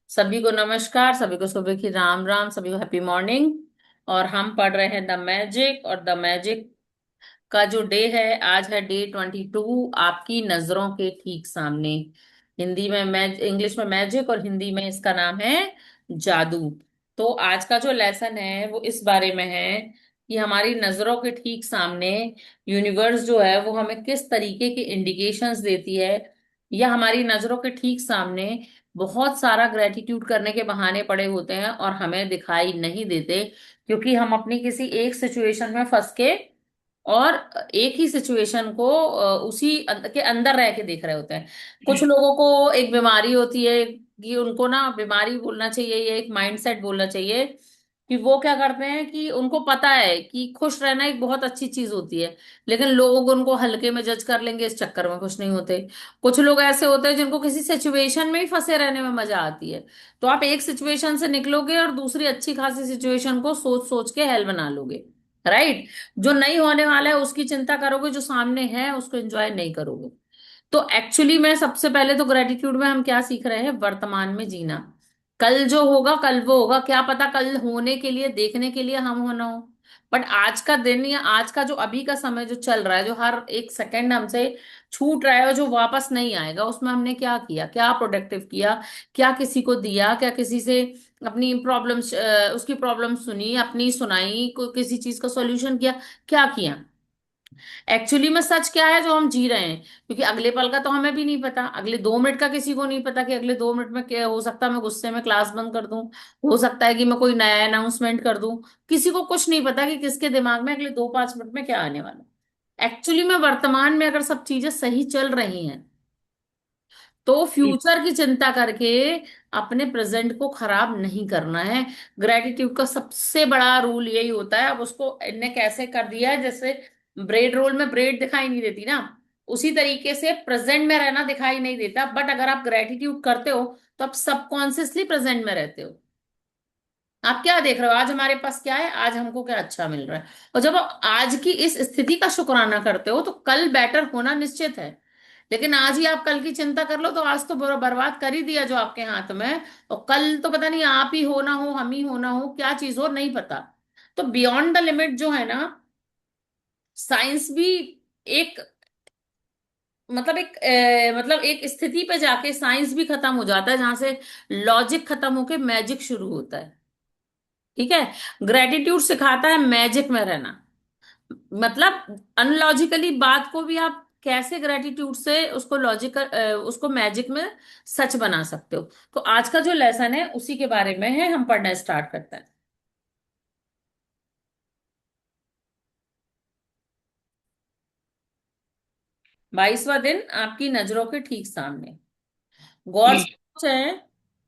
सभी को नमस्कार, सभी को सुबह की राम राम, सभी को हैप्पी मॉर्निंग। और हम पढ़ रहे हैं द मैजिक, और द मैजिक का जो डे है आज है डे 22, आपकी नजरों के ठीक सामने। हिंदी में इंग्लिश में मैजिक और हिंदी में इसका नाम है जादू। तो आज का जो लेसन है वो इस बारे में है कि हमारी नजरों के ठीक सामने यूनिवर्स जो है वो हमें किस तरीके की इंडिकेशंस देती है, या हमारी नजरों के ठीक सामने बहुत सारा ग्रेटिट्यूड करने के बहाने पड़े होते हैं और हमें दिखाई नहीं देते, क्योंकि हम अपनी किसी एक सिचुएशन में फंस के और एक ही सिचुएशन को के अंदर रह के देख रहे होते हैं। कुछ लोगों को एक बीमारी होती है कि उनको ना बीमारी बोलना चाहिए या एक माइंडसेट बोलना चाहिए, कि वो क्या करते हैं कि उनको पता है कि खुश रहना एक बहुत अच्छी चीज होती है, लेकिन लोग उनको हल्के में जज कर लेंगे, इस चक्कर में खुश नहीं होते। कुछ लोग ऐसे होते हैं जिनको किसी सिचुएशन में ही फंसे रहने में मजा आती है। तो आप एक सिचुएशन से निकलोगे और दूसरी अच्छी खासी सिचुएशन को सोच सोच के हेल बना लोगे, राइट। जो नहीं होने वाला है उसकी चिंता करोगे, जो सामने है उसको एंजॉय नहीं करोगे। तो एक्चुअली में सबसे पहले तो ग्रेटिट्यूड में हम क्या सीख रहे हैं, वर्तमान में जीना। कल जो होगा कल वो होगा, क्या पता कल होने के लिए देखने के लिए हम होना हो। बट आज का दिन या आज का जो अभी का समय जो चल रहा है, जो हर एक सेकंड हमसे छूट रहा है और जो वापस नहीं आएगा, उसमें हमने क्या किया, क्या प्रोडक्टिव किया, क्या किसी को दिया, क्या किसी से अपनी प्रॉब्लम्स उसकी प्रॉब्लम सुनी, अपनी सुनाई, कोई किसी चीज का सॉल्यूशन किया, क्या किया। एक्चुअली में सच क्या है जो हम जी रहे हैं, क्योंकि अगले पल का तो हमें भी नहीं पता, अगले 2 मिनट का किसी को नहीं पता कि अगले 2 मिनट में क्या हो सकता है। मैं गुस्से में क्लास बंद कर दूं, हो सकता है कि मैं कोई नया अनाउंसमेंट कर दूं। किसी को कुछ नहीं पता कि किसके दिमाग में अगले 2-5 मिनट में क्या आने वाला है। एक्चुअली में वर्तमान में अगर सब चीजें सही चल रही हैं तो फ्यूचर की चिंता करके अपने प्रेजेंट को खराब नहीं करना है। ग्रेटिट्यूड का सबसे बड़ा रूल यही होता है। अब उसको इनने कैसे कर दिया है, जैसे ब्रेड रोल में ब्रेड दिखाई नहीं देती ना, उसी तरीके से प्रेजेंट में रहना दिखाई नहीं देता, बट अगर आप ग्रेटिट्यूड करते हो तो आप सबकॉन्शियसली प्रेजेंट में रहते हो। आप क्या देख रहे हो, आज हमारे पास क्या है, आज हमको क्या अच्छा मिल रहा है। और जब आप आज की इस स्थिति का शुक्राना करते हो तो कल बेटर होना निश्चित है। लेकिन आज ही आप कल की चिंता कर लो तो आज तो बर्बाद कर ही दिया जो आपके हाथ में। और कल तो पता नहीं आप ही हो ना हो, हम ही हो ना हो, क्या चीज हो नहीं पता। तो बियॉन्ड द लिमिट जो है ना, साइंस भी एक मतलब एक स्थिति पे जाके साइंस भी खत्म हो जाता है जहां से लॉजिक खत्म होके मैजिक शुरू होता है। ठीक है। ग्रेटिट्यूड सिखाता है मैजिक में रहना। मतलब अनलॉजिकली बात को भी आप कैसे ग्रेटिट्यूड से उसको लॉजिकल उसको मैजिक में सच बना सकते हो। तो आज का जो लेसन है उसी के बारे में है, हम पढ़ना स्टार्ट करते हैं। 22वां दिन आपकी नजरों के ठीक सामने। गौर से सोचें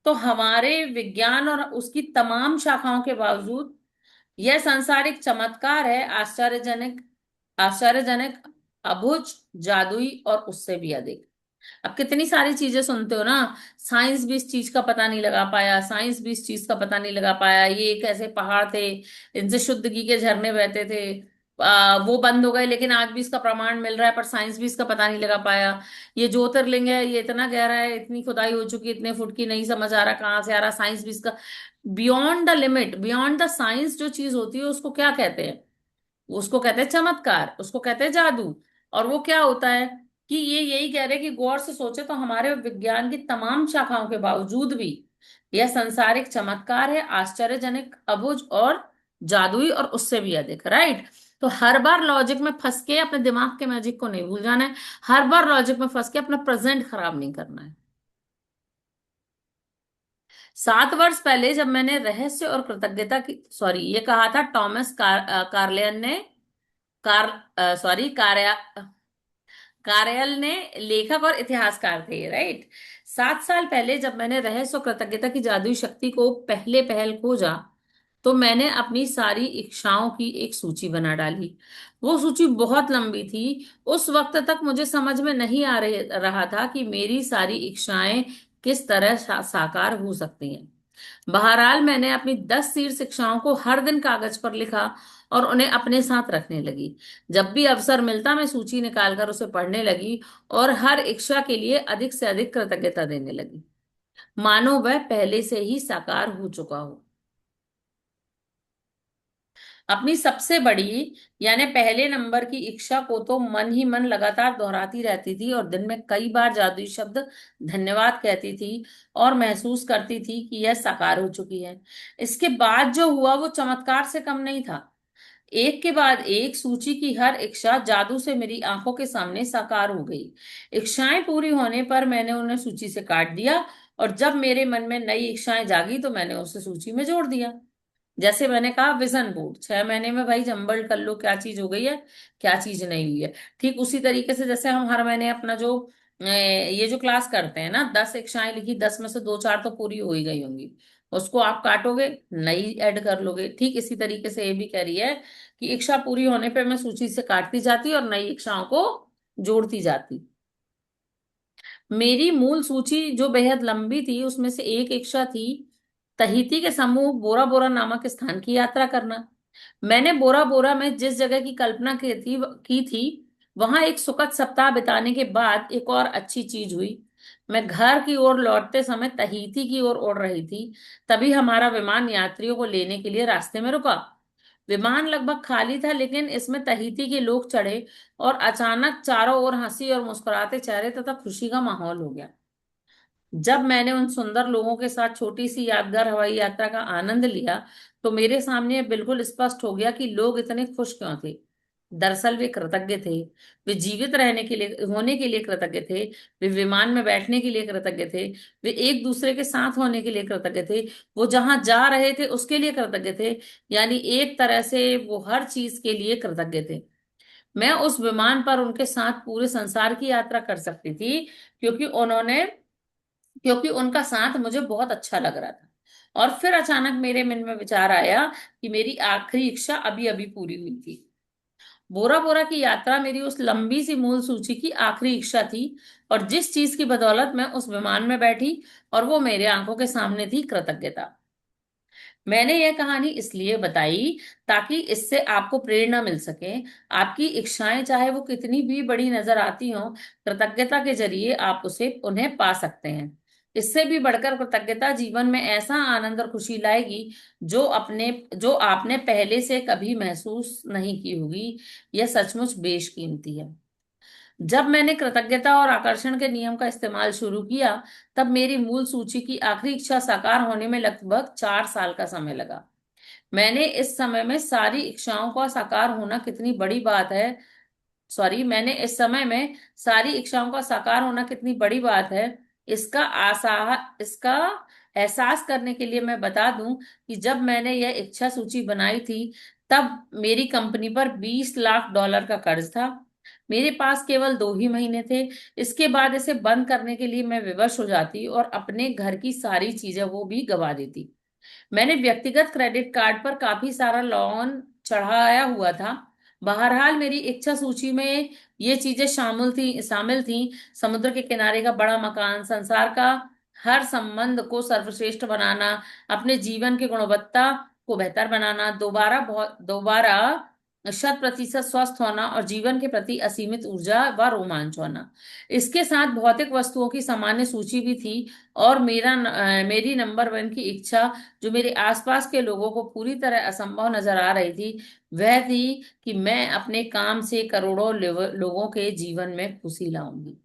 तो हमारे विज्ञान और उसकी तमाम शाखाओं के बावजूद यह संसार एक चमत्कार है, आश्चर्यजनक, आश्चर्यजनक, अबुझ, जादुई और उससे भी अधिक। अब कितनी सारी चीजें सुनते हो ना, साइंस भी इस चीज का पता नहीं लगा पाया, साइंस भी इस चीज का पता नहीं लगा पाया, ये एक ऐसे पहाड़ थे, इनसे शुद्ध घी के झरने बहते थे, वो बंद हो गए, लेकिन आज भी इसका प्रमाण मिल रहा है, पर साइंस भी इसका पता नहीं लगा पाया। ये ज्योतिर्लिंग है, ये इतना गहरा है, इतनी खुदाई हो चुकी है, इतने फुट की, नहीं समझ आ रहा कहाँ से आ रहा, साइंस भी इसका। Beyond the limit, beyond the science जो चीज होती है उसको क्या कहते हैं, उसको कहते हैं चमत्कार, उसको कहते हैं जादू। और वो क्या होता है कि ये यही कह रहे हैं कि गौर से सोचे तो हमारे विज्ञान की तमाम शाखाओं के बावजूद भी यह संसार एक चमत्कार है, आश्चर्यजनक, अबुझ और जादुई और उससे भी अधिक, राइट। तो हर बार लॉजिक में फंस के अपने दिमाग के मैजिक को नहीं भूल जाना है। हर बार लॉजिक में फंस के अपना प्रेजेंट खराब नहीं करना है। 7 वर्ष पहले जब मैंने रहस्य और कृतज्ञता की, सॉरी, ये कहा था टॉमस कार्लेयन ने, कार सॉरी कार्या कार्यल ने, लेखक और इतिहासकार थे, राइट। 7 साल पहले जब मैंने रहस्य और कृतज्ञता की जादुई शक्ति को पहले पहल खोजा तो मैंने अपनी सारी इच्छाओं की एक सूची बना डाली। वो सूची बहुत लंबी थी। उस वक्त तक मुझे समझ में नहीं रहा था कि मेरी सारी इच्छाएं किस तरह साकार हो सकती हैं। बहरहाल मैंने अपनी 10 शीर्ष इच्छाओं को हर दिन कागज पर लिखा और उन्हें अपने साथ रखने लगी। जब भी अवसर मिलता मैं सूची निकालकर उसे पढ़ने लगी और हर इच्छा के लिए अधिक से अधिक कृतज्ञता देने लगी। मानो वह पहले से ही साकार हो चुका हो। अपनी सबसे बड़ी यानी पहले नंबर की इच्छा को तो मन ही मन लगातार दोहराती रहती थी और दिन में कई बार जादुई शब्द धन्यवाद कहती थी और महसूस करती थी कि यह साकार हो चुकी है। इसके बाद जो हुआ वो चमत्कार से कम नहीं था। एक के बाद एक सूची की हर इच्छा जादू से मेरी आंखों के सामने साकार हो गई। इच्छाएं पूरी होने पर मैंने उन्हें सूची से काट दिया और जब मेरे मन में नई इच्छाएं जागी तो मैंने उसे सूची में जोड़ दिया। जैसे मैंने कहा विजन बोर्ड 6 महीने में भाई जंबल कर लो क्या चीज हो गई है, क्या चीज नहीं हुई है। ठीक उसी तरीके से जैसे हम हर महीने अपना जो ये जो क्लास करते हैं ना, 10 इच्छाएं लिखी, 10 में से दो चार तो पूरी हो ही गई होंगी, उसको आप काटोगे, नई ऐड कर लोगे। ठीक इसी तरीके से ये भी कह रही है कि इच्छा पूरी होने पे मैं सूची से काटती जाती और नई इच्छाओं को जोड़ती जाती। मेरी मूल सूची जो बेहद लंबी थी उसमें से एक इच्छा थी तहीती के समूह बोरा बोरा नामक स्थान की यात्रा करना। मैंने बोरा बोरा में जिस जगह की कल्पना की थी वहां एक सुखद सप्ताह बिताने के बाद एक और अच्छी चीज हुई। मैं घर की ओर लौटते समय तहीती की ओर उड़ रही थी। तभी हमारा विमान यात्रियों को लेने के लिए रास्ते में रुका। विमान लगभग खाली था लेकिन इसमें तहीती के लोग चढ़े और अचानक चारों ओर हंसी और मुस्कुराते चेहरे तथा खुशी का माहौल हो गया। जब मैंने उन सुंदर लोगों के साथ छोटी सी यादगार हवाई यात्रा का आनंद लिया तो मेरे सामने यह बिल्कुल स्पष्ट हो गया कि लोग इतने खुश क्यों थे। दरअसल वे कृतज्ञ थे। वे जीवित रहने के लिए होने के लिए कृतज्ञ थे। वे विमान में बैठने के लिए कृतज्ञ थे। वे एक दूसरे के साथ होने के लिए कृतज्ञ थे। वो जहां जा रहे थे उसके लिए कृतज्ञ थे। यानी एक तरह से वो हर चीज के लिए कृतज्ञ थे। मैं उस विमान पर उनके साथ पूरे संसार की यात्रा कर सकती थी क्योंकि उन्होंने क्योंकि उनका साथ मुझे बहुत अच्छा लग रहा था। और फिर अचानक मेरे मन में विचार आया कि मेरी आखिरी इच्छा अभी अभी पूरी हुई थी। बोरा बोरा की यात्रा मेरी उस लंबी सी मूल सूची की आखिरी इच्छा थी और जिस चीज की बदौलत मैं उस विमान में बैठी और वो मेरे आंखों के सामने थी, कृतज्ञता। मैंने यह कहानी इसलिए बताई ताकि इससे आपको प्रेरणा मिल सके। आपकी इच्छाएं चाहे वो कितनी भी बड़ी नजर आती हो, कृतज्ञता के जरिए आप उसे उन्हें पा सकते हैं। इससे भी बढ़कर कृतज्ञता जीवन में ऐसा आनंद और खुशी लाएगी जो आपने पहले से कभी महसूस नहीं की होगी। यह सचमुच बेशकीमती है। जब मैंने कृतज्ञता और आकर्षण के नियम का इस्तेमाल शुरू किया तब मेरी मूल सूची की आखिरी इच्छा साकार होने में लगभग 4 साल का समय लगा। मैंने इस समय में सारी इच्छाओं का साकार होना कितनी बड़ी बात है मैंने इस समय में सारी इच्छाओं का साकार होना कितनी बड़ी बात है, इसका एहसास करने के लिए मैं बता दूं कि जब मैंने यह इच्छा सूची बनाई थी तब मेरी कंपनी पर $20 लाख का कर्ज था। मेरे पास केवल 2 ही महीने थे। इसके बाद इसे बंद करने के लिए मैं विवश हो जाती और अपने घर की सारी चीजें वो भी गवा देती। मैंने व्यक्तिगत क्रेडिट कार्ड पर काफी सारा लोन चढ़ाया हुआ था। बहरहाल मेरी इच्छा सूची में ये चीजें शामिल थी। समुद्र के किनारे का बड़ा मकान, संसार का हर संबंध को सर्वश्रेष्ठ बनाना, अपने जीवन की गुणवत्ता को बेहतर बनाना, दोबारा 100% स्वस्थ होना और जीवन के प्रति असीमित ऊर्जा व रोमांच होना। इसके साथ भौतिक वस्तुओं की सामान्य सूची भी थी और मेरी नंबर 1 की इच्छा जो मेरे आसपास के लोगों को पूरी तरह असंभव नजर आ रही थी वह थी कि मैं अपने काम से करोड़ों लोगों के जीवन में खुशी लाऊंगी।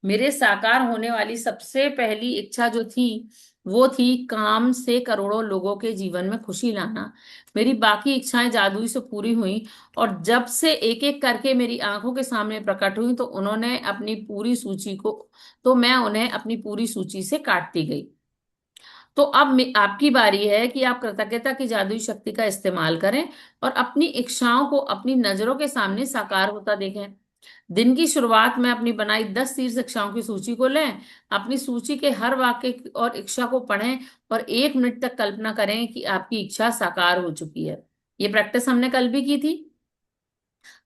मेरे साकार होने वाली सबसे पहली इच्छा जो थी वो थी काम से करोड़ों लोगों के जीवन में खुशी लाना। मेरी बाकी इच्छाएं जादुई से पूरी हुई और जब से एक एक करके मेरी आंखों के सामने प्रकट हुई तो मैं उन्हें अपनी पूरी सूची से काटती गई। तो अब आपकी बारी है कि आप कृतज्ञता की जादुई शक्ति का इस्तेमाल करें और अपनी इच्छाओं को अपनी नजरों के सामने साकार होता देखें। दिन की शुरुआत में अपनी बनाई 10 शीर्ष इच्छाओं की सूची को लें। अपनी सूची के हर वाक्य और इच्छा को पढ़ें और 1 मिनट तक कल्पना करें कि आपकी इच्छा साकार हो चुकी है। ये प्रैक्टिस हमने कल भी की थी।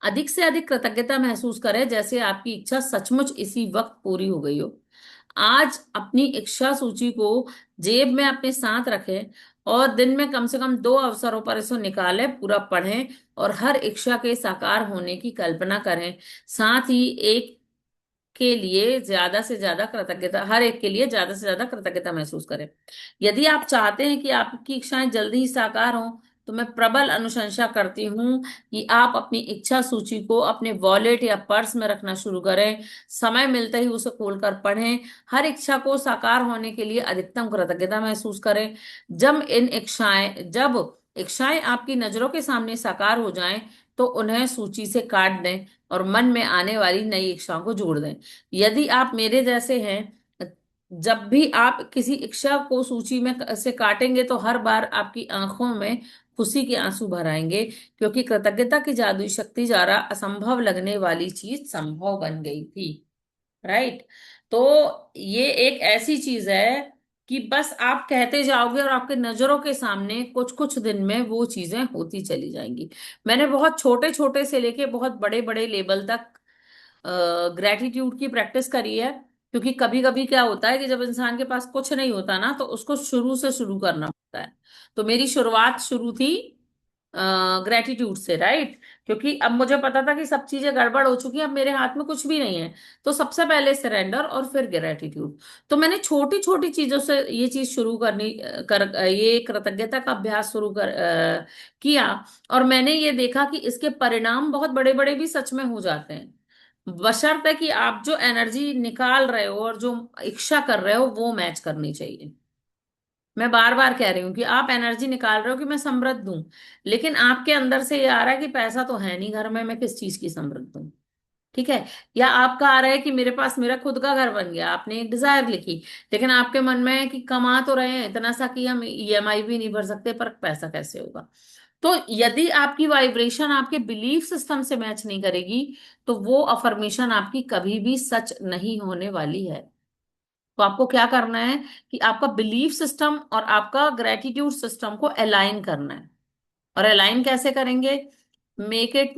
अधिक से अधिक कृतज्ञता महसूस करें जैसे आपकी इच्छा सचमुच इसी वक्त पूरी हो गई हो। आज अपनी इच्छा सूची को जेब में अपने साथ रखें और दिन में कम से कम 2 अवसरों पर इसको निकालें, पूरा पढ़ें और हर इच्छा के साकार होने की कल्पना करें। साथ ही एक के लिए ज्यादा से ज्यादा कृतज्ञता, हर एक के लिए ज्यादा से ज्यादा कृतज्ञता महसूस करें। यदि आप चाहते हैं कि आपकी इच्छाएं जल्दी ही साकार हों, तो मैं प्रबल अनुशंसा करती हूँ कि आप अपनी इच्छा सूची को अपने वॉलेट या पर्स में रखना शुरू करें। समय मिलते ही उसे खोलकर पढ़ें। हर इच्छा को साकार होने के लिए अधिकतम कृतज्ञता महसूस करें। जब इच्छाएं आपकी नजरों के सामने साकार हो जाएं, तो उन्हें सूची से काट दें और मन में आने वाली नई इच्छाओं को जोड़ दें। यदि आप मेरे जैसे हैं, जब भी आप किसी इच्छा को सूची में से काटेंगे, तो हर बार आपकी आंखों में खुशी के आंसू भर आएंगे, क्योंकि कृतज्ञता की जादुई शक्ति द्वारा असंभव लगने वाली चीज संभव बन गई थी। राइट। तो ये एक ऐसी चीज है कि बस आप कहते जाओगे और आपके नजरों के सामने कुछ कुछ दिन में वो चीजें होती चली जाएंगी। मैंने बहुत छोटे छोटे से लेके बहुत बड़े बड़े लेवल तक ग्रेटिट्यूड की प्रैक्टिस करी है। क्योंकि कभी कभी क्या होता है कि जब इंसान के पास कुछ नहीं होता ना, तो उसको शुरू से शुरू करना पड़ता है। तो मेरी शुरुआत शुरू थी ग्रेटिट्यूड से। राइट। क्योंकि अब मुझे पता था कि सब चीजें गड़बड़ हो चुकी हैं, अब मेरे हाथ में कुछ भी नहीं है। तो सबसे पहले सरेंडर और फिर ग्रेटिट्यूड। तो मैंने छोटी छोटी चीजों से ये चीज शुरू ये कृतज्ञता का अभ्यास किया। और मैंने ये देखा कि इसके परिणाम बहुत बड़े बड़े भी सच में हो जाते हैं, बशर्ते कि आप जो एनर्जी निकाल रहे हो और जो इच्छा कर रहे हो वो मैच करनी चाहिए। मैं बार बार कह रही हूँ कि आप एनर्जी निकाल रहे हो कि मैं समृद्ध हूं, लेकिन आपके अंदर से ये आ रहा है कि पैसा तो है नहीं घर में, मैं किस चीज की समृद्ध हूँ। ठीक है। या आपका आ रहा है कि मेरे पास मेरा खुद का घर बन गया, आपने एक डिजायर लिखी, लेकिन आपके मन में है कि कमा तो रहे हैं इतना सा कि हम ईएमआई भी नहीं भर सकते, पर पैसा कैसे होगा। तो यदि आपकी वाइब्रेशन आपके बिलीफ सिस्टम से मैच नहीं करेगी, तो वो अफर्मेशन आपकी कभी भी सच नहीं होने वाली है। तो आपको क्या करना है कि आपका बिलीफ सिस्टम और आपका ग्रेटिट्यूड सिस्टम को अलाइन करना है। और अलाइन कैसे करेंगे? Make it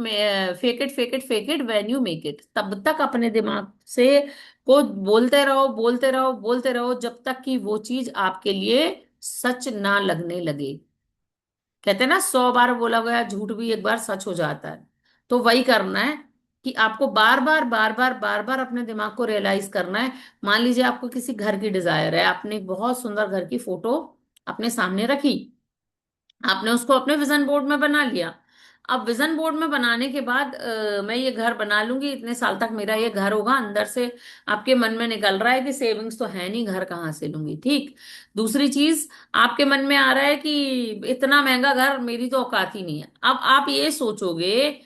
fake it fake it fake it when you make it. तब तक अपने दिमाग से को बोलते रहो बोलते रहो बोलते रहो, जब तक कि वो चीज आपके लिए सच ना लगने लगे। कहते हैं ना, 100 बार बोला गया झूठ भी एक बार सच हो जाता है। तो वही करना है कि आपको बार बार बार बार बार बार अपने दिमाग को रियलाइज करना है। मान लीजिए आपको किसी घर की डिजायर है, आपने एक बहुत सुंदर घर की फोटो अपने सामने रखी, आपने उसको अपने विजन बोर्ड में बना लिया। अब विजन बोर्ड में बनाने के बाद मैं ये घर बना लूंगी, इतने साल तक मेरा ये घर होगा, अंदर से आपके मन में निकल रहा है कि सेविंग्स तो है नहीं, घर कहाँ से लूंगी। ठीक। दूसरी चीज, आपके मन में आ रहा है कि इतना महंगा घर, मेरी तो औकात ही नहीं है। अब आप ये सोचोगे,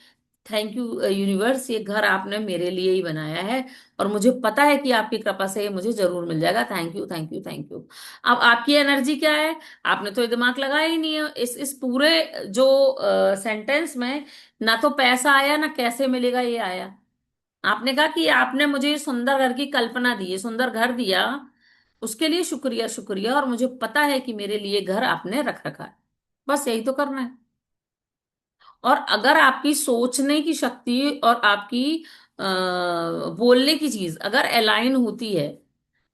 थैंक यू यूनिवर्स, ये घर आपने मेरे लिए ही बनाया है, और मुझे पता है कि आपकी कृपा से ये मुझे जरूर मिल जाएगा। Thank you thank you thank you. अब आपकी एनर्जी क्या है? आपने तो ये दिमाग लगाया ही नहीं है इस पूरे जो सेंटेंस में। ना तो पैसा आया, ना कैसे मिलेगा ये आया। आपने कहा कि आपने मुझे ये सुंदर घर की कल्पना दी, ये सुंदर घर दिया, उसके लिए शुक्रिया शुक्रिया, और मुझे पता है कि मेरे लिए घर आपने रख रखा है। बस यही तो करना है। और अगर आपकी सोचने की शक्ति और आपकी बोलने की चीज अगर अलाइन होती है,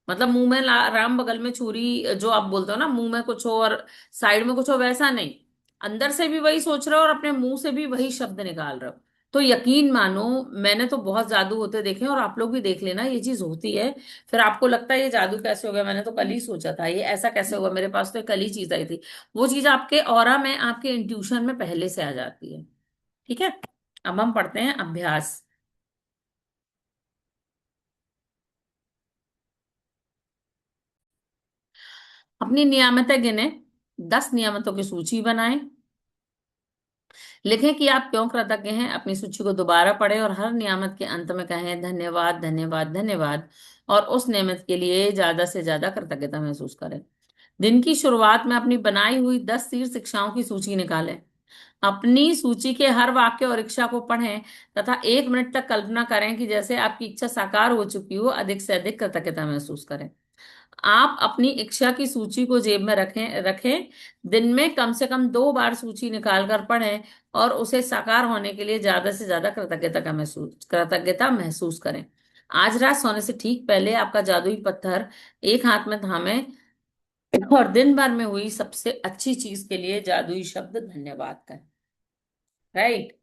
मतलब मुंह में राम बगल में छुरी, जो आप बोलते हो ना, मुंह में कुछ हो और साइड में कुछ हो, वैसा नहीं, अंदर से भी वही सोच रहे हो और अपने मुंह से भी वही शब्द निकाल रहे हो, तो यकीन मानो, मैंने तो बहुत जादू होते देखे हैं, और आप लोग भी देख लेना, ये चीज होती है। फिर आपको लगता है ये जादू कैसे हो गया, मैंने तो कल ही सोचा था, ये ऐसा कैसे हुआ, मेरे पास तो कल ही चीज आई थी। वो चीज आपके ऑरा में, आपके इंट्यूशन में पहले से आ जाती है। ठीक है। अब हम पढ़ते हैं अभ्यास। अपनी नियामतें गिने, 10 नियामतों की सूची बनाएं। लिखें कि आप क्यों कृतज्ञ हैं, अपनी सूची को दोबारा पढ़ें और हर नियामत के अंत में कहें धन्यवाद धन्यवाद धन्यवाद, और उस नियमत के लिए ज्यादा से ज्यादा कृतज्ञता महसूस करें। दिन की शुरुआत में अपनी बनाई हुई 10 तीर्थ शिक्षाओं की सूची निकालें। अपनी सूची के हर वाक्य और इच्छा को पढ़ें तथा 1 मिनट तक कल्पना करें कि जैसे आपकी इच्छा साकार हो चुकी हो, अधिक से अधिक कृतज्ञता महसूस करें। आप अपनी इच्छा की सूची को जेब में रखें रखें। दिन में कम से कम 2 बार सूची निकाल कर पढ़ें और उसे साकार होने के लिए ज्यादा से ज्यादा कृतज्ञता महसूस करें। आज रात सोने से ठीक पहले आपका जादुई पत्थर एक हाथ में थामे और दिन भर में हुई सबसे अच्छी चीज के लिए जादुई शब्द धन्यवाद करें। राइट।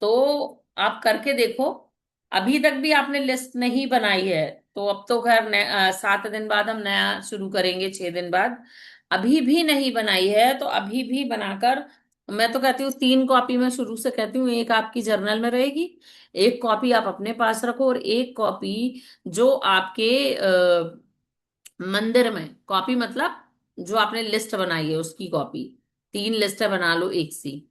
तो आप करके देखो। अभी तक भी आपने लिस्ट नहीं बनाई है, तो अब तो खैर 7 दिन बाद हम नया शुरू करेंगे, 6 दिन बाद। अभी भी नहीं बनाई है तो अभी भी बनाकर, मैं तो कहती हूँ 3 कॉपी मैं शुरू से कहती हूँ, एक आपकी जर्नल में रहेगी, एक कॉपी आप अपने पास रखो, और एक कॉपी जो आपके मंदिर में, कॉपी मतलब जो आपने लिस्ट बनाई है उसकी कॉपी, 3 लिस्टें बना लो एक सी।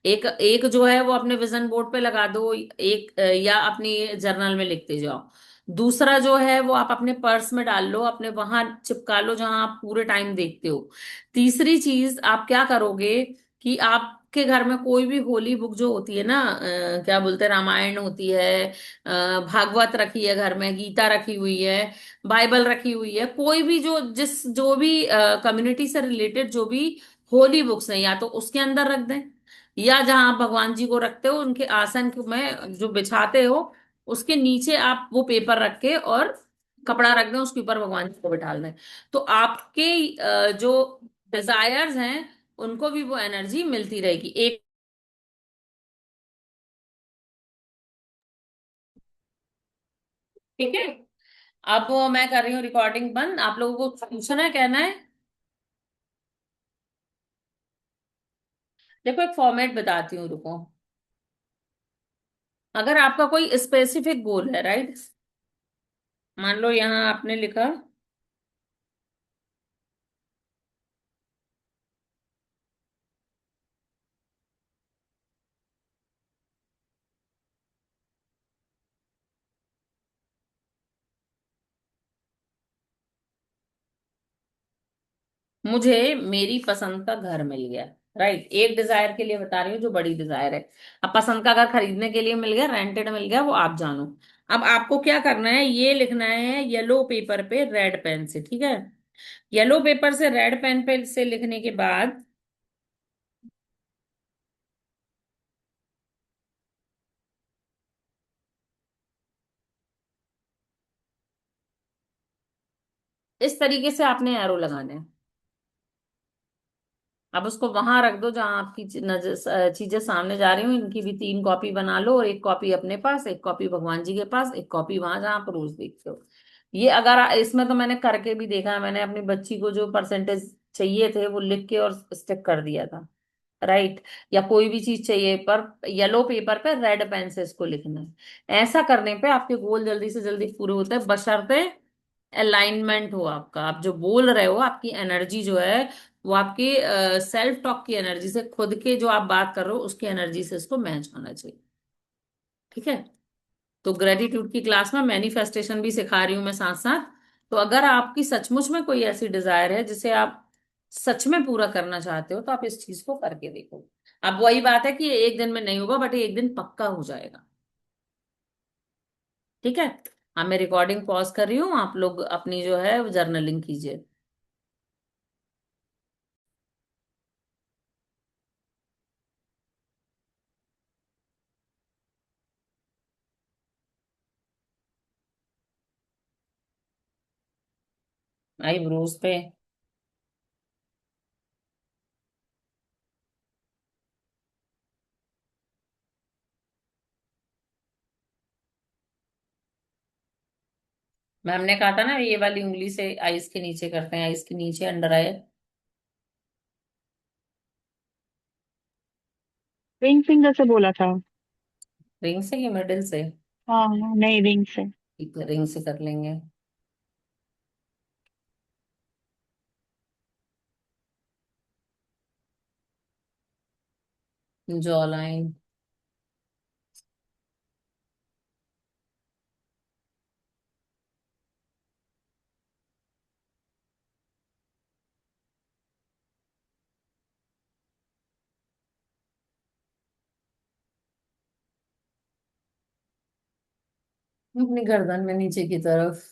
एक एक जो है वो अपने विजन बोर्ड पे लगा दो, एक या अपनी जर्नल में लिखते जाओ। दूसरा जो है वो आप अपने पर्स में डाल लो, अपने वहां चिपका लो जहां आप पूरे टाइम देखते हो। तीसरी चीज आप क्या करोगे कि आपके घर में कोई भी होली बुक जो होती है ना, क्या बोलते हैं, रामायण होती है, भागवत रखी है घर में, गीता रखी हुई है, बाइबल रखी हुई है, कोई भी जो भी कम्युनिटी से रिलेटेड जो भी होली बुक्स हैं, या तो उसके अंदर रख दें, या जहां आप भगवान जी को रखते हो उनके में जो बिछाते हो उसके नीचे आप वो पेपर रख के और कपड़ा रख दें, उसके ऊपर भगवान जी को बिठा दें। तो आपके जो डिजायर्स हैं उनको भी वो एनर्जी मिलती रहेगी। एक, ठीक है। अब मैं कर रही हूँ रिकॉर्डिंग बंद, आप लोगों को पूछना है, कहना है। देखो एक फॉर्मेट बताती हूँ, रुको। अगर आपका कोई स्पेसिफिक गोल है, राइट, मान लो यहाँ आपने लिखा, मुझे मेरी पसंद का घर मिल गया, राइट, एक डिजायर के लिए बता रही हूँ जो बड़ी डिजायर है। अब पसंद का घर खरीदने के लिए मिल गया, रेंटेड मिल गया, वो आप जानो। अब आपको क्या करना है, ये लिखना है येलो पेपर पे रेड पेन से, ठीक है। येलो पेपर से रेड पेन पे से लिखने के बाद इस तरीके से आपने एरो लगाने हैं। अब उसको वहां रख दो जहां आपकी चीजें सामने जा रही हो, इनकी भी 3 कॉपी बना लो, और एक कॉपी अपने पास, एक कॉपी भगवान जी के पास, एक कॉपी वहां जहां आप रोज देखते हो। ये अगर इसमें तो मैंने करके भी देखा है, मैंने अपनी बच्ची को जो परसेंटेज चाहिए थे वो लिख के और स्टिक कर दिया था, राइट। या कोई भी चीज चाहिए पर येलो पेपर पे रेड पेन से इसको लिखना है। ऐसा करने पे आपके गोल जल्दी से जल्दी पूरे होते हैं, बशर्ते अलाइनमेंट हो आपका, आप जो बोल रहे हो, आपकी एनर्जी जो है वो आपके सेल्फ टॉक की एनर्जी से, खुद के जो आप बात कर रहे हो उसकी एनर्जी से इसको मैच होना चाहिए, ठीक है। तो ग्रेटिट्यूड की क्लास में मैनिफेस्टेशन भी सिखा रही हूं मैं साथ साथ। तो अगर आपकी सचमुच में कोई ऐसी डिजायर है जिसे आप सच में पूरा करना चाहते हो, तो आप इस चीज को करके देखो। अब वही बात है कि ये एक दिन में नहीं होगा, बट ये एक दिन पक्का हो जाएगा, ठीक है। हाँ, मैं रिकॉर्डिंग पॉज कर रही हूँ, आप लोग अपनी जो है जर्नलिंग कीजिए। आई ब्रोज पे। मैम ने कहा था ना, ये वाली उंगली से आईज के नीचे करते हैं, आईज के नीचे, अंडर आई। रिंग फिंगर से बोला था। रिंग से या मिडिल से? हाँ नहीं, रिंग से। ठीक है, रिंग से कर लेंगे। Jaw line. अपनी गर्दन में नीचे की तरफ।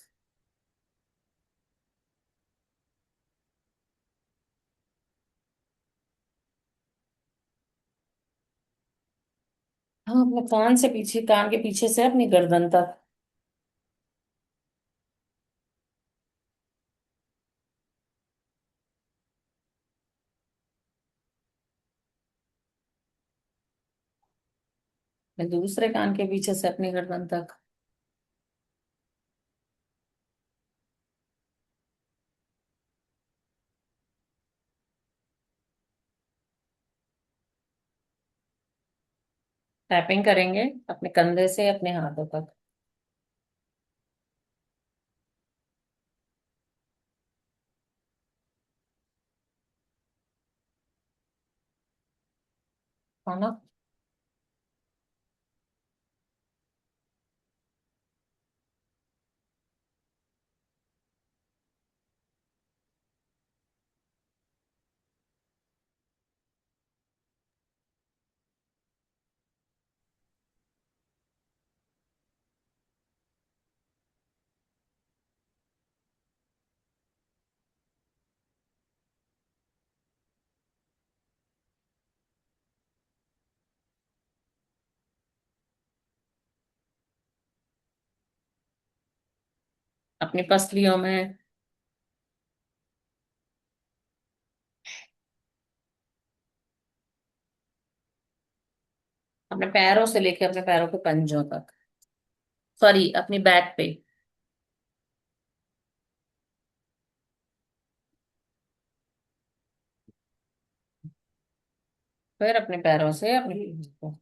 हाँ, अपने कान से पीछे, कान के पीछे से अपनी गर्दन तक। मैं दूसरे कान के पीछे से अपनी गर्दन तक। टैपिंग करेंगे अपने कंधे से अपने हाथों तक। है ना। अपनी पसलियों में। अपने पैरों से लेके अपने पैरों के पंजों तक। सॉरी, अपनी बैक पे। फिर अपने पैरों से अपने पंजों को।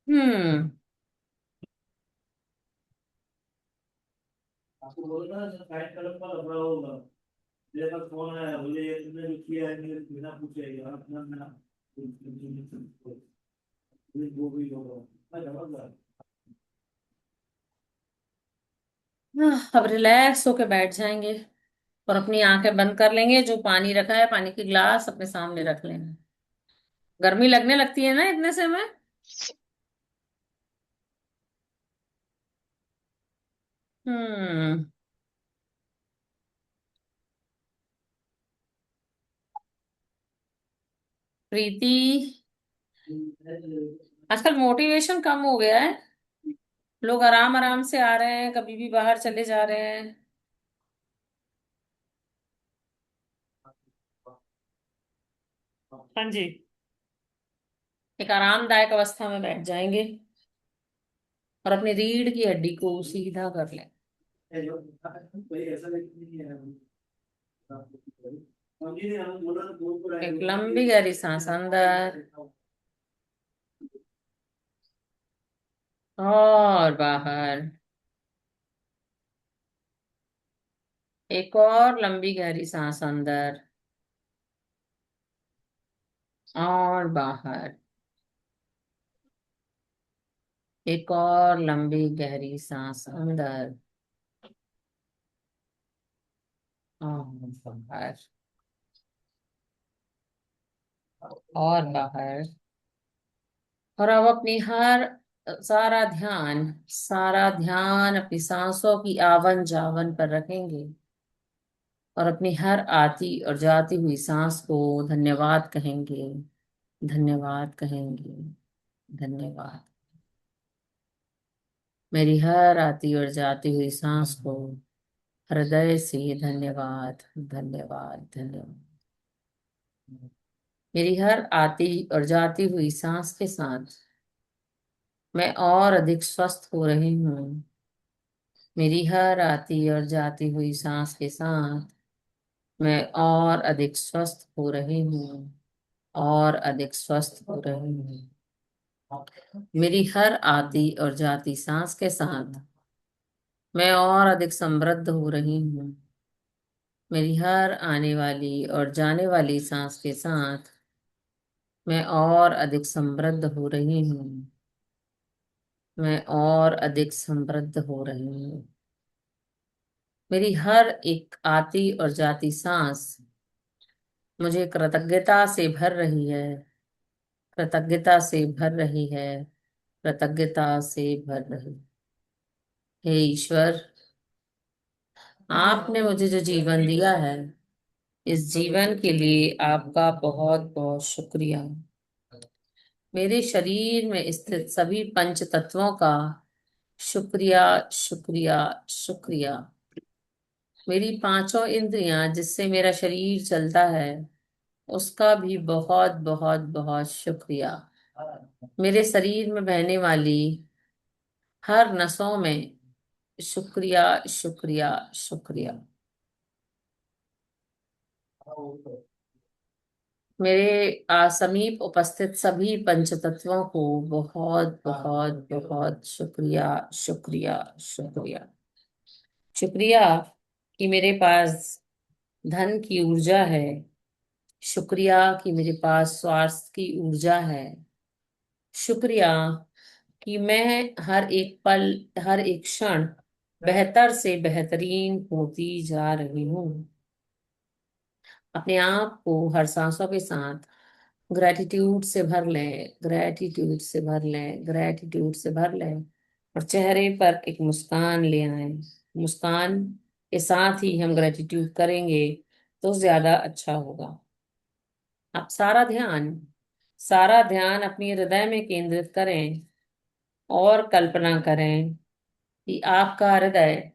हम्म। आपको बोलना साइड कलर का लफड़ा होगा। मेरे पास फोन है, मुझे ये तुमने जो किया है मेरे बिना पूछे अपना ना वो भी होगा। मैं समझ। अब रिलैक्स होके बैठ जाएंगे और अपनी आंखें बंद कर लेंगे। जो पानी रखा है, पानी की ग्लास अपने सामने रख लेंगे। गर्मी लगने लगती है ना इतने से में। हम्म। प्रीति, आजकल मोटिवेशन कम हो गया है। लोग आराम आराम से आ रहे हैं, कभी भी बाहर चले जा रहे हैं। हाँ जी। एक आरामदायक अवस्था में बैठ जाएंगे और अपनी रीढ़ की हड्डी को सीधा कर लें। एक लंबी गहरी सांस अंदर और बाहर। एक और लंबी गहरी सांस अंदर और बाहर। एक और लंबी गहरी सांस अंदर और बाहर। और बाहर। और अब अपनी हर सारा ध्यान अपनी सांसों की आवन जावन पर रखेंगे और अपनी हर आती और जाती हुई सांस को धन्यवाद कहेंगे। धन्यवाद कहेंगे। धन्यवाद। मेरी हर आती और जाती हुई सांस को हृदय से धन्यवाद। धन्यवाद। धन्यवाद। मेरी हर आती और जाती हुई सांस के साथ मैं और अधिक स्वस्थ हो रही हूँ। मेरी हर आती और जाती हुई सांस के साथ मैं और अधिक स्वस्थ हो रही हूँ। और अधिक स्वस्थ हो रही हूँ। मेरी हर आती और जाती सांस के साथ मैं और अधिक समृद्ध हो रही हूँ। मेरी हर आने वाली और जाने वाली सांस के साथ मैं और अधिक समृद्ध हो रही हूँ। मैं और अधिक समृद्ध हो रही हूँ। मेरी हर एक आती और जाती सांस मुझे कृतज्ञता से भर रही है। कृतज्ञता से भर रही है। कृतज्ञता से भर रही। हे ईश्वर, आपने मुझे जो जीवन दिया है, इस जीवन के लिए आपका बहुत बहुत शुक्रिया। मेरे शरीर में स्थित सभी पंच तत्वों का शुक्रिया, शुक्रिया, शुक्रिया। मेरी पांचों इंद्रियां जिससे मेरा शरीर चलता है, उसका भी बहुत बहुत बहुत शुक्रिया। मेरे शरीर में बहने वाली हर नसों में शुक्रिया, शुक्रिया, शुक्रिया। मेरे समीप उपस्थित सभी पंच तत्वों को बहुत बहुत बहुत शुक्रिया, शुक्रिया, शुक्रिया। शुक्रिया कि मेरे पास धन की ऊर्जा है। शुक्रिया कि मेरे पास स्वास्थ्य की ऊर्जा है। शुक्रिया कि मैं हर एक पल, हर एक क्षण बेहतर से बेहतरीन होती जा रही हूँ। अपने आप को हर सांसों के साथ ग्रेटिट्यूड से भर लें, ग्रेटिट्यूड से भर लें, ग्रेटिट्यूड से भर लें, और चेहरे पर एक मुस्कान ले आए। मुस्कान के साथ ही हम ग्रेटिट्यूड करेंगे तो ज्यादा अच्छा होगा। आप सारा ध्यान अपने हृदय में केंद्रित करें और कल्पना करें कि आपका हृदय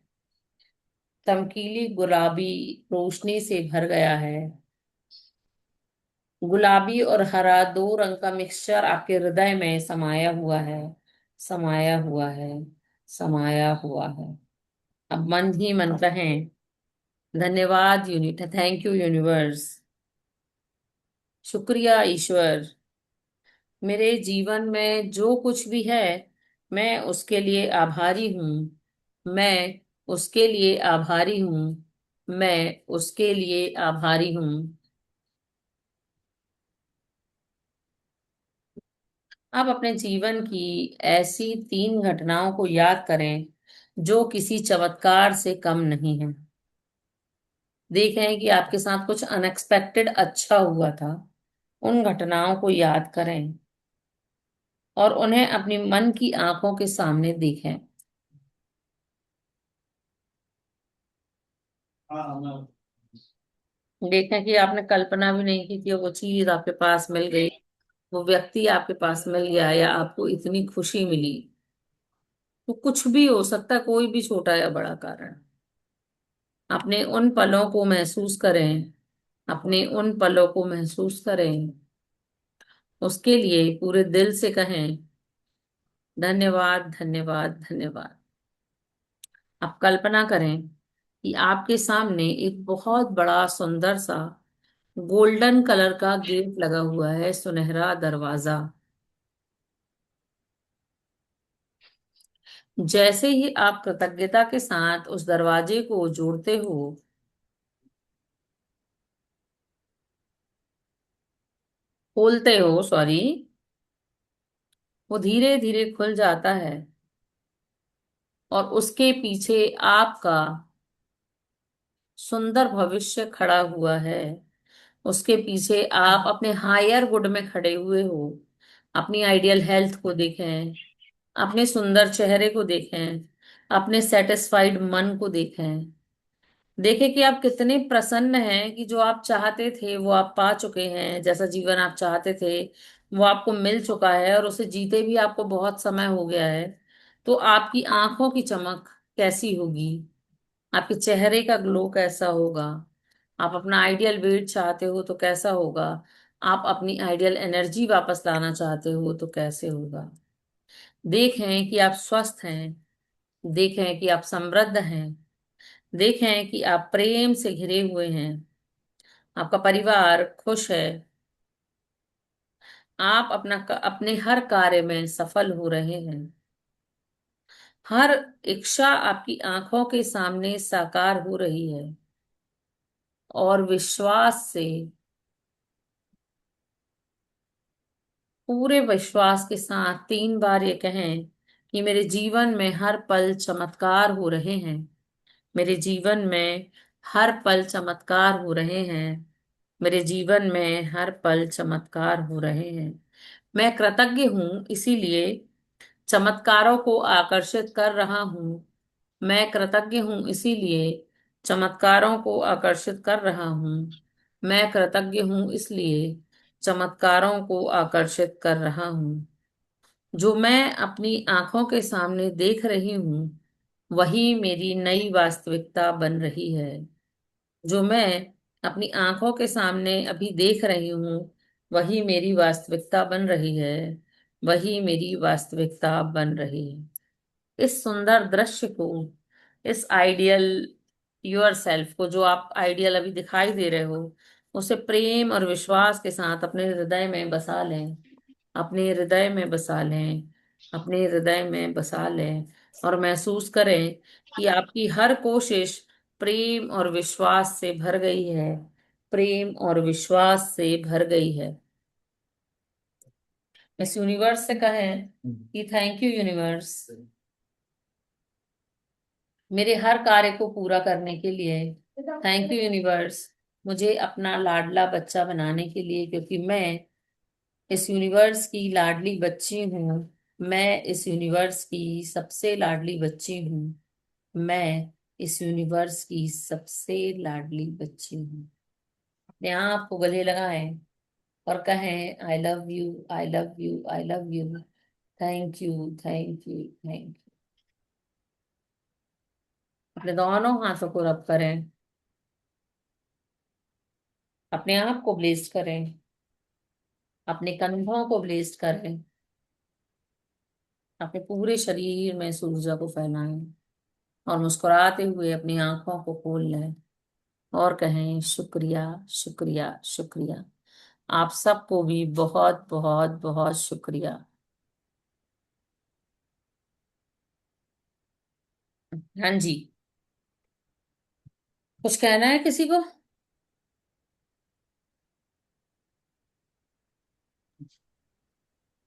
चमकीली गुलाबी रोशनी से भर गया है। गुलाबी और हरा दो रंग का मिक्सचर आपके हृदय में समाया हुआ है, समाया हुआ है, समाया हुआ है। अब मन ही मन कहें, धन्यवाद यूनिट, थैंक यू यूनिवर्स, शुक्रिया ईश्वर। मेरे जीवन में जो कुछ भी है, मैं उसके लिए आभारी हूँ। मैं उसके लिए आभारी हूँ। मैं उसके लिए आभारी हूँ। आप अपने जीवन की ऐसी 3 घटनाओं को याद करें जो किसी चमत्कार से कम नहीं है। देखें कि आपके साथ कुछ अनएक्सपेक्टेड अच्छा हुआ था। उन घटनाओं को याद करें और उन्हें अपनी मन की आंखों के सामने देखें। देखें कि आपने कल्पना भी नहीं की कि वो चीज आपके पास मिल गई, वो व्यक्ति आपके पास मिल गया, या आपको इतनी खुशी मिली। वो कुछ भी हो सकता है, कोई भी छोटा या बड़ा कारण। अपने उन पलों को महसूस करें, अपने उन पलों को महसूस करें। उसके लिए पूरे दिल से कहें, धन्यवाद, धन्यवाद, धन्यवाद। आप कल्पना करें कि आपके सामने एक बहुत बड़ा सुंदर सा गोल्डन कलर का गेट लगा हुआ है, सुनहरा दरवाजा। जैसे ही आप कृतज्ञता के साथ उस दरवाजे को जोड़ते हो, खोलते हो, सॉरी, वो धीरे धीरे खुल जाता है और उसके पीछे आपका सुंदर भविष्य खड़ा हुआ है। उसके पीछे आप अपने हायर गुड में खड़े हुए हो। अपनी आइडियल हेल्थ को देखें, अपने सुंदर चेहरे को देखें, अपने सेटिस्फाइड मन को देखें। देखें कि आप कितने प्रसन्न हैं कि जो आप चाहते थे वो आप पा चुके हैं। जैसा जीवन आप चाहते थे वो आपको मिल चुका है, और उसे जीते भी आपको बहुत समय हो गया है। तो आपकी आंखों की चमक कैसी होगी? आपके चेहरे का ग्लो कैसा होगा? आप अपना आइडियल वेट चाहते हो तो कैसा होगा? आप अपनी आइडियल एनर्जी वापस लाना चाहते हो तो कैसे होगा? देखें कि आप स्वस्थ हैं। देखें कि आप समृद्ध हैं। देखें कि आप प्रेम से घिरे हुए हैं। आपका परिवार खुश है। आप अपने हर कार्य में सफल हो रहे हैं। हर इच्छा आपकी आंखों के सामने साकार हो रही है। और विश्वास से, पूरे विश्वास के साथ 3 बार ये कहें कि मेरे जीवन में हर पल चमत्कार हो रहे हैं। मेरे जीवन में हर पल चमत्कार हो रहे हैं। मेरे जीवन में हर पल चमत्कार हो रहे हैं। मैं कृतज्ञ हूं, इसीलिए चमत्कारों को आकर्षित कर रहा हूं। मैं कृतज्ञ हूं, इसीलिए चमत्कारों को आकर्षित कर रहा हूं। मैं कृतज्ञ हूं, इसलिए चमत्कारों को आकर्षित कर रहा हूँ। जो मैं अपनी आंखों के सामने देख रही हूँ वही मेरी नई वास्तविकता बन रही है। जो मैं अपनी आंखों के सामने अभी देख रही हूँ वही मेरी वास्तविकता बन रही है। वही मेरी वास्तविकता बन रही है। इस सुंदर दृश्य को, इस आइडियल योर सेल्फ को, जो आप आइडियल अभी दिखाई दे रहे हो, उसे प्रेम और विश्वास के साथ अपने हृदय में बसा लें। अपने हृदय में बसा लें। अपने हृदय में बसा लें। और महसूस करें कि आपकी हर कोशिश प्रेम और विश्वास से भर गई है। प्रेम और विश्वास से भर गई है। इस यूनिवर्स से कहें कि थैंक यू यूनिवर्स, मेरे हर कार्य को पूरा करने के लिए। थैंक यू यूनिवर्स, मुझे अपना लाडला बच्चा बनाने के लिए, क्योंकि मैं इस यूनिवर्स की लाडली बच्ची हूँ। मैं इस यूनिवर्स की सबसे लाडली बच्ची हूँ। मैं इस यूनिवर्स की सबसे लाडली बच्ची हूँ। अपने आप को गले लगाएं और कहें I love you, I love you, I love you. Thank you, thank you, thank you. अपने दोनों हाथों को रब करें। अपने आप को ब्लेस्ड करें। अपने कंधों को ब्लेस्ड करें। अपने पूरे शरीर में इस ऊर्जा को फैलाएं और मुस्कुराते हुए अपनी आंखों को खोल लें और कहें शुक्रिया, शुक्रिया, शुक्रिया। आप सबको भी बहुत बहुत बहुत शुक्रिया। हाँ जी, कुछ कहना है किसी को?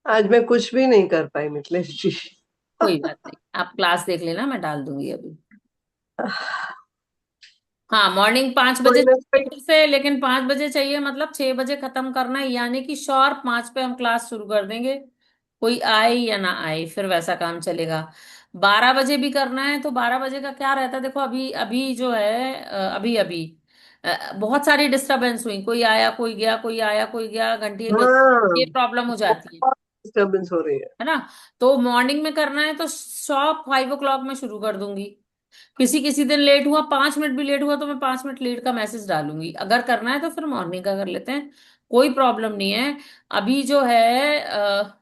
आज मैं कुछ भी नहीं कर पाई मिथिलेश जी। कोई बात नहीं, आप क्लास देख लेना, मैं डाल दूंगी अभी। हाँ, मॉर्निंग 5 बजे कोई ना कोई। चाहिए से, लेकिन 5 बजे चाहिए मतलब 6 बजे खत्म करना है, यानी कि शार्प 5 पे हम क्लास शुरू कर देंगे। कोई आए या ना आए फिर वैसा काम चलेगा। 12 बजे भी करना है तो 12 बजे का क्या रहता है, देखो अभी अभी जो है अभी अभी बहुत सारी डिस्टरबेंस हुई, कोई आया कोई गया, कोई आया कोई गया, घंटी बज, हाँ, ये प्रॉब्लम हो जाती बहुत डिस्टर्बेंस हो रही है। है ना। तो मॉर्निंग में करना है तो शॉप 5 o'clock में शुरू कर दूंगी। किसी किसी दिन लेट हुआ, 5 मिनट भी लेट हुआ तो मैं 5 मिनट लेट का मैसेज डालूंगी। अगर करना है तो फिर मॉर्निंग का कर लेते हैं, कोई प्रॉब्लम नहीं है। अभी जो है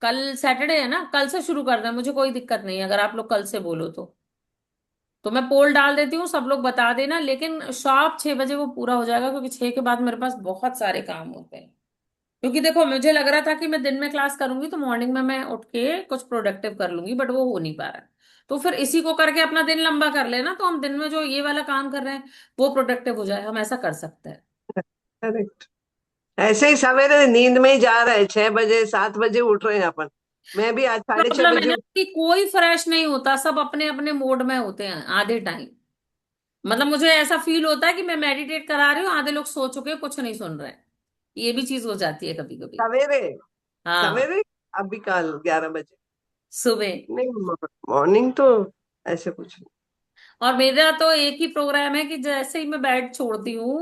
कल सैटरडे है ना, कल से शुरू कर दें, मुझे कोई दिक्कत नहीं है अगर आप लोग कल से बोलो तो मैं पोल डाल देती हूँ, सब लोग बता देना, लेकिन शार्प 6 बजे वो पूरा हो जाएगा, क्योंकि 6 के बाद मेरे पास बहुत सारे काम होते हैं। क्योंकि देखो मुझे लग रहा था कि मैं दिन में क्लास करूंगी तो मॉर्निंग में मैं उठ के कुछ प्रोडक्टिव कर लूंगी, बट वो हो नहीं पा रहा है। तो फिर इसी को करके अपना दिन लंबा कर लेना, तो हम दिन में जो ये वाला काम कर रहे हैं वो प्रोडक्टिव हो जाए, हम ऐसा कर सकते हैं। करेक्ट। ऐसे ही सवेरे नींद में ही जा रहे हैं, 6 बजे 7 बजे उठ रहे हैं अपन। मैं भी आज 6:30 प्रॉब्लम है बजे ना उठ। कि कोई फ्रेश नहीं होता, सब अपने अपने मोड में होते हैं आधे टाइम। मतलब मुझे ऐसा फील होता है कि मैं मेडिटेट करा रही हूँ, आधे लोग सो चुके हैं, कुछ नहीं सुन रहे हैं। ये भी चीज हो जाती है कभी कभी। सवेरे हाँ, सवेरे अभी कल 11 बजे। सुबह। नहीं, मॉर्निंग तो ऐसे कुछ नहीं। और मेरा तो एक ही प्रोग्राम है कि जैसे ही मैं बेड छोड़ती हूँ,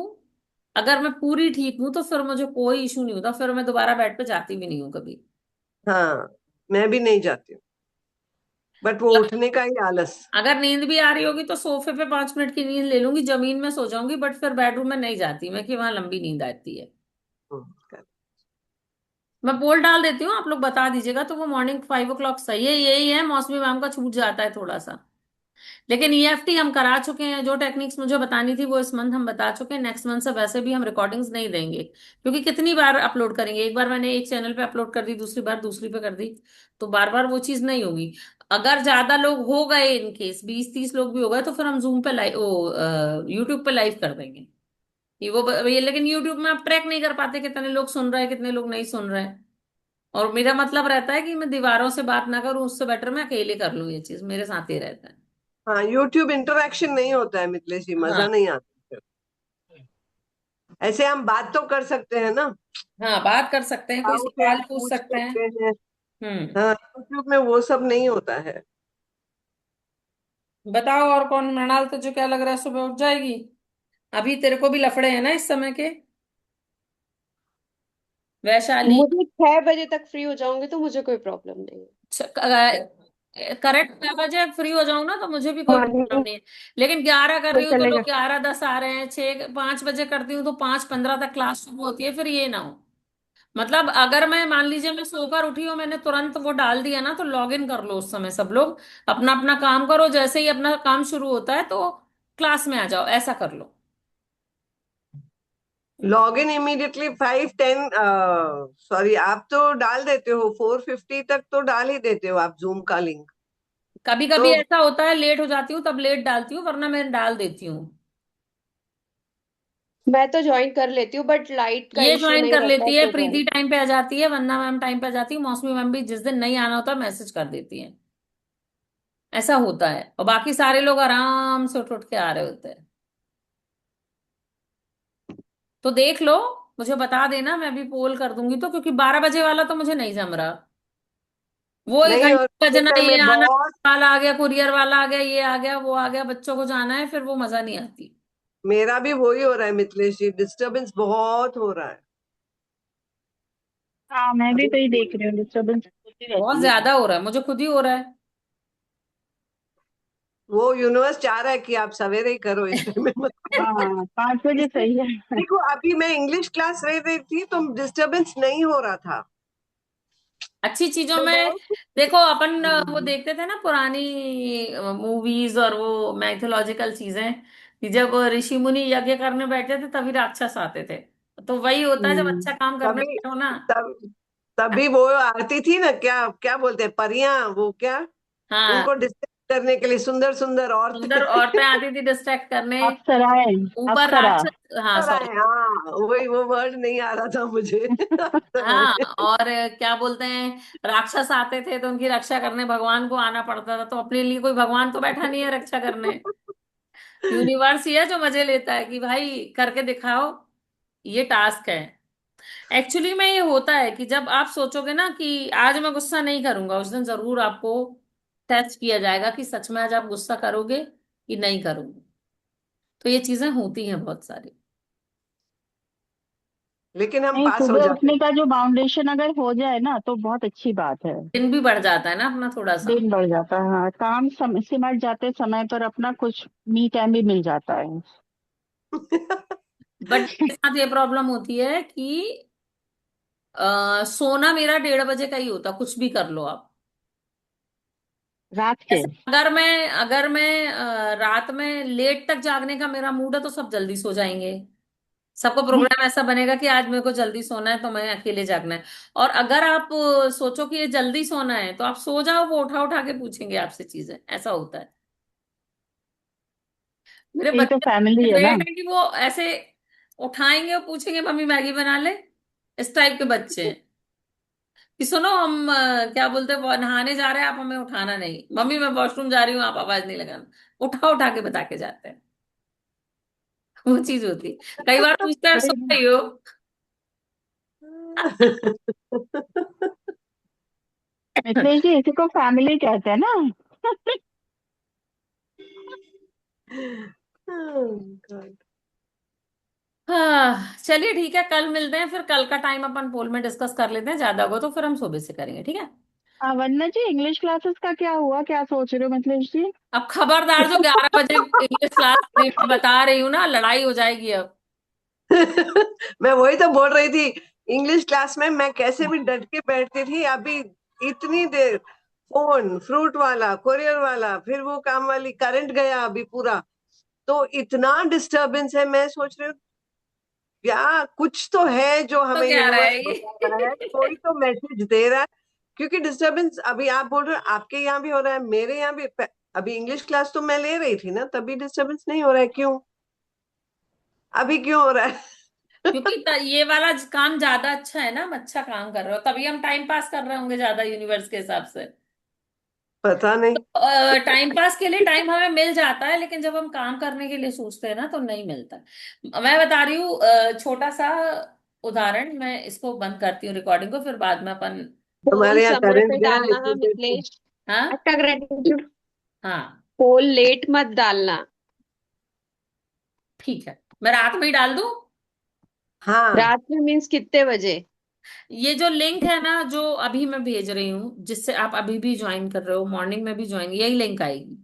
अगर मैं पूरी ठीक हूं तो फिर मुझे कोई इशू नहीं होता, फिर मैं दोबारा बेड पे जाती भी नहीं हूँ कभी। हाँ, मैं भी नहीं जाती हूँ, बट वो मतलब उठने का ही आलस। अगर नींद भी आ रही होगी तो सोफे पे 5 मिनट की नींद ले लूंगी, जमीन में सो जाऊंगी, बट फिर बेडरूम में नहीं जाती मैं, कि वहां लंबी नींद आती है। correct। मैं पोल डाल देती हूँ, आप लोग बता दीजिएगा, तो वो मॉर्निंग 5 o'clock सही है, यही है, मौसमी मैम का छूट जाता है थोड़ा सा। लेकिन ईएफटी हम करा चुके हैं, जो टेक्निक्स मुझे बतानी थी वो इस मंथ हम बता चुके हैं, नेक्स्ट मंथ से वैसे भी हम रिकॉर्डिंग्स नहीं देंगे, क्योंकि कितनी बार अपलोड करेंगे, एक बार मैंने एक चैनल पे अपलोड कर दी, दूसरी बार दूसरी पे कर दी, तो बार बार वो चीज नहीं होगी। अगर ज्यादा लोग हो गए, इन केस 20-30 लोग भी हो गए, तो फिर हम जूम पे लाइव, वो यूट्यूब पे लाइव कर देंगे। ये लेकिन यूट्यूब में आप ट्रैक नहीं कर पाते कितने लोग सुन रहे हैं कितने लोग नहीं सुन रहे हैं। और मेरा मतलब रहता है कि मैं दीवारों से बात ना करूं, उससे बेटर मैं अकेले कर लूं, ये चीज मेरे साथ ही रहता है। हाँ, यूट्यूब इंटरेक्शन नहीं होता है मिथिलेश जी, हाँ। मजा नहीं आता फिर। ऐसे हम बात तो कर सकते हैं ना। हाँ, बात कर सकते हैं, कोई डाउट है सवाल पूछ पूछ सकते हैं। सकते हैं। हम्म। हाँ, यूट्यूब में वो सब नहीं होता है। बताओ और कौन, मृणाल तुझे क्या लग रहा है सुबह उठ जाएगी? अभी तेरे को भी लफड़े हैं ना इस समय के। वैशाली। मुझे 6 बजे तक फ्री हो जाऊंगी तो मुझे कोई प्रॉब्लम नहीं है। करेक्ट 6 बजे फ्री हो जाऊं ना तो मुझे भी कोई प्रॉब्लम मॉर्निंग नहीं है। लेकिन 11 कर में रही हूँ तो चलेगा। लोग 11:10 आ रहे हैं, 5 बजे करती हूँ तो 5:15 तक क्लास शुरू होती है, फिर ये ना हो। मतलब अगर मैं मान लीजिए मैं सोकर उठी हूँ, मैंने तुरंत वो डाल दिया ना, तो लॉग इन कर लो उस समय सब लोग, अपना अपना काम करो, जैसे ही अपना काम शुरू होता है तो क्लास में आ जाओ, ऐसा कर लो। लॉग इन इमीडिएटली 5:10, सॉरी, आप तो डाल देते हो 4:50 तक तो डाल ही देते हो आप जूम का लिंक। कभी तो कभी ऐसा होता है लेट हो जाती हूँ, तब लेट डालती हूँ, वरना मैं डाल देती हूँ। मैं तो ज्वाइन कर लेती हूँ, बट लाइट का ये इश्यू ज्वाइन नहीं कर रहता है लेती है, तो प्रीति ज्वाइन। टाइम पे आ जाती है, वंदना मैम टाइम पे आ जाती है, मौसमी मैम भी जिस दिन नहीं आना होता मैसेज कर देती है। ऐसा होता है, और बाकी सारे लोग आराम से उठ उठ के आ रहे होते हैं। तो देख लो, मुझे बता देना, मैं भी पोल कर दूंगी तो, क्योंकि 12 बजे वाला तो मुझे नहीं जम रहा। वो एक नहीं, और घंटे बजना, थिएटर ये में आना, बहुत, वाला आ गया, कुरियर वाला आ गया, ये आ गया, वो आ गया, बच्चों को जाना है, फिर वो मजा नहीं आती। मेरा भी वही हो रहा है मिथिलेश जी, डिस्टरबेंस बहुत हो रहा है हाँ, मैं भी अभी। वही देख रही हूँ, डिस्टर्बेंस होती बहुत रहती है। ज्यादा हो रहा है, मुझे खुद ही हो रहा है। वो यूनिवर्स चाह रहा है कि आप सवेरे ही करो, इस टाइम में मत करो। हाँ, 5 बजे इसलिए सही है। देखो, अभी मैं इंग्लिश क्लास ले रही थी तो डिस्टरबेंस नहीं हो रहा था। अच्छी चीजों मैं में, बहुत, देखो अपन वो देखते थे ना पुरानी मूवीज और वो मैथोलॉजिकल चीजें, कि जब ऋषि मुनि यज्ञ करने बैठे थे तभी राक्षस आते थे। तो वही होता है जब हम्म। अच्छा काम करने तभी बैठो ना। तब तभी वो आती थी ना, क्या क्या बोलते हैं, परियां, वो क्या, हाँ, उनको डिस्टर्ब करने के लिए सुंदर सुंदर सुंदर औरतें। औरतें आती थी डिस्ट्रैक्ट करने। अप्सराएं। ऊपर अप्सरा। राक्षस, हाँ अप्सराएं, सॉरी। हाँ, वही वो वर्ड नहीं आ रहा था मुझे। हाँ, अप्सराएं। और क्या बोलते हैं, राक्षस आते थे तो उनकी रक्षा करने भगवान को आना पड़ता था, तो अपने लिए कोई भगवान तो बैठा नहीं है रक्षा करने। यूनिवर्स ही है जो मजे लेता है कि भाई करके दिखाओ, ये टास्क है। एक्चुअली में ये होता है कि जब आप सोचोगे ना कि आज मैं गुस्सा नहीं करूंगा, उस दिन जरूर आपको टेस्ट किया जाएगा कि सच में आज आप गुस्सा करोगे कि नहीं करोगे। तो ये चीजें होती हैं बहुत सारी। लेकिन हम नहीं, पास हो सुबह जाते उठने हैं। का जो बाउंडेशन अगर हो जाए ना तो बहुत अच्छी बात है। दिन भी बढ़ जाता है ना अपना थोड़ा सा। दिन बढ़ जाता है, हाँ, काम सिमट जाते समय पर, अपना कुछ मी टाइम भी मिल जाता है। बट मेरे साथ ये प्रॉब्लम होती है कि सोना मेरा 1:30 बजे का ही होता, कुछ भी कर लो आप। रात के। जैसे अगर मैं रात में लेट तक जागने का मेरा मूड है तो सब जल्दी सो जाएंगे। सबको प्रोग्राम ऐसा बनेगा कि आज मेरे को जल्दी सोना है तो मैं अकेले जागना है। और अगर आप सोचो कि ये जल्दी सोना है तो आप सो जाओ, वो उठा उठा के पूछेंगे आपसे चीजें, ऐसा होता है। मेरे ये तो बच्चे फैमिली है ना। ग्रेट है कि वो ऐसे उठाएंगे और पूछेंगे मम्मी मैगी बना ले, इस टाइप के बच्चे हैं। कि सुनो हम क्या बोलते हैं, वो नहाने जा रहे हैं, आप हमें उठाना नहीं, मम्मी मैं वॉशरूम जा रही हूँ, आप आवाज नहीं लगाना, उठा उठा के बता के जाते हैं। वो चीज होती है, कई बार पूछते हैं अरे, सो रही हो। मिथिलेश जी, इसी को फैमिली कहते हैं ना। हाँ चलिए ठीक है, कल मिलते हैं फिर, कल का टाइम अपन पोल में डिस्कस कर लेते हैं, ज्यादा होगा तो फिर हम सुबह से करेंगे, ठीक है। वंदना जी, इंग्लिश क्लासेस का क्या हुआ, क्या सोच रहे हो मिथिलेश जी? अब खबरदार, जो 11 बजे इंग्लिश क्लास मैं बता रही हूँ ना, लड़ाई हो जाएगी अब। मैं वही तो बोल रही थी, इंग्लिश क्लास में मैं कैसे भी डट के बैठती थी, अभी इतनी देर फोन, फ्रूट वाला, कोरियर वाला, फिर वो काम वाली, करंट गया अभी पूरा, तो इतना डिस्टरबेंस है। मैं सोच रही हूँ क्या कुछ तो है जो तो हमें क्या यूनिवर्स रहेगी। बता रहा है, कोई तो मैसेज दे रहा है। क्योंकि डिस्टरबेंस अभी आप बोल रहे हो आपके यहाँ भी हो रहा है, मेरे यहाँ भी। अभी इंग्लिश क्लास तो मैं ले रही थी ना, तभी डिस्टरबेंस नहीं हो रहा है, क्यों अभी क्यों हो रहा है? क्योंकि ये वाला काम ज्यादा अच्छा है ना, हम अच्छा काम कर रहे हो, तभी हम टाइम पास कर रहे होंगे ज्यादा यूनिवर्स के हिसाब से। पता नहीं। टाइम पास के लिए टाइम हमें मिल जाता है, लेकिन जब हम काम करने के लिए सोचते हैं ना तो नहीं मिलता। मैं बता रही हूँ छोटा सा उदाहरण, मैं इसको बंद करती हूँ रिकॉर्डिंग को, फिर बाद में अपन। पोल हमारे यहाँ समय करंट पे गया डालना हाँ इतनी देर से। मिथिलेश। हाँ। अच्छा ग्रेटिट्यूड। हाँ पोल लेट मत डालना। ठीक है, मैं रात में ही डाल दूँ। हाँ, रात में मीन्स कितने बजे? ये जो लिंक है ना, जो अभी मैं भेज रही हूँ, जिससे आप अभी भी ज्वाइन कर रहे हो, मॉर्निंग में भी ज्वाइन, यही लिंक आएगी।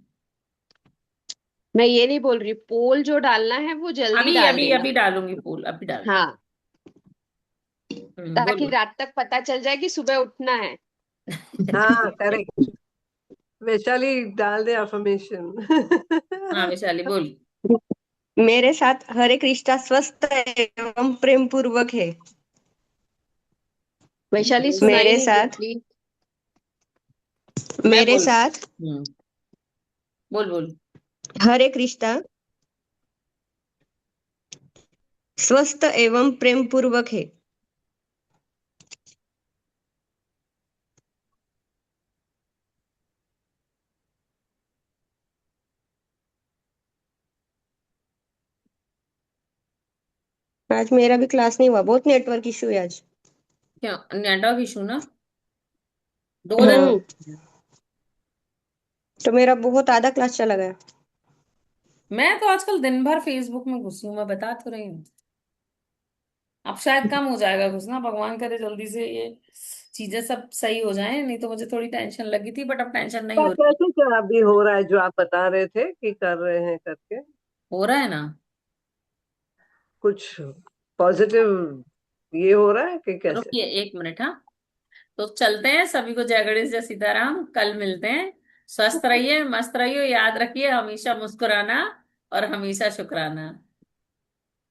मैं ये नहीं बोल रही, पोल जो डालना है वो जल्दी अभी डाल अभी देना। अभी डालूंगी पोल, अभी डाल। हाँ, ताकि बोलो। रात तक पता चल जाए कि सुबह उठना है। हाँ करेक्ट। वैशाली डाल दे अफर्मेशन। हाँ वैशाली बोल। मेरे साथ हर एक रिश्ता स्वस्थ एवं प्रेम पूर्वक है। वैशाली सुनाई मेरे नहीं साथ देती। मैं मेरे बोल। साथ बोल बोल। हर एक रिश्ता स्वस्थ एवं प्रेम पूर्वक है। आज मेरा भी क्लास नहीं हुआ, बहुत नेटवर्क इशू है आज। क्या नेटवर्क इशू ना? 2 दिन। हम्म। तो मेरा बहुत आधा क्लास चला गया। मैं तो आजकल दिन भर फेसबुक में घुसी हूँ, मैं बता तो रही हूँ। अब शायद कम हो जाएगा घुसना, भगवान करे जल्दी से ये चीजें सब सही हो जाएं, नहीं तो मुझे थोड़ी टेंशन लगी थी, बट अब टेंशन नहीं क्या हो रही। कैसे क्या अभी हो रहा है जो आप बता रहे थे कि कर रहे हैं करके? हो रहा है ना। कुछ पॉजिटिव ये हो रहा है कि कैसे? रुकिए 1 मिनट, हाँ। तो चलते हैं, सभी को जय गणेश जय सीताराम, कल मिलते हैं। स्वस्थ रहिए, मस्त रहिए, याद रखिए हमेशा मुस्कुराना और हमेशा शुक्राना।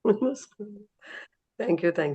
Thank you, thank you.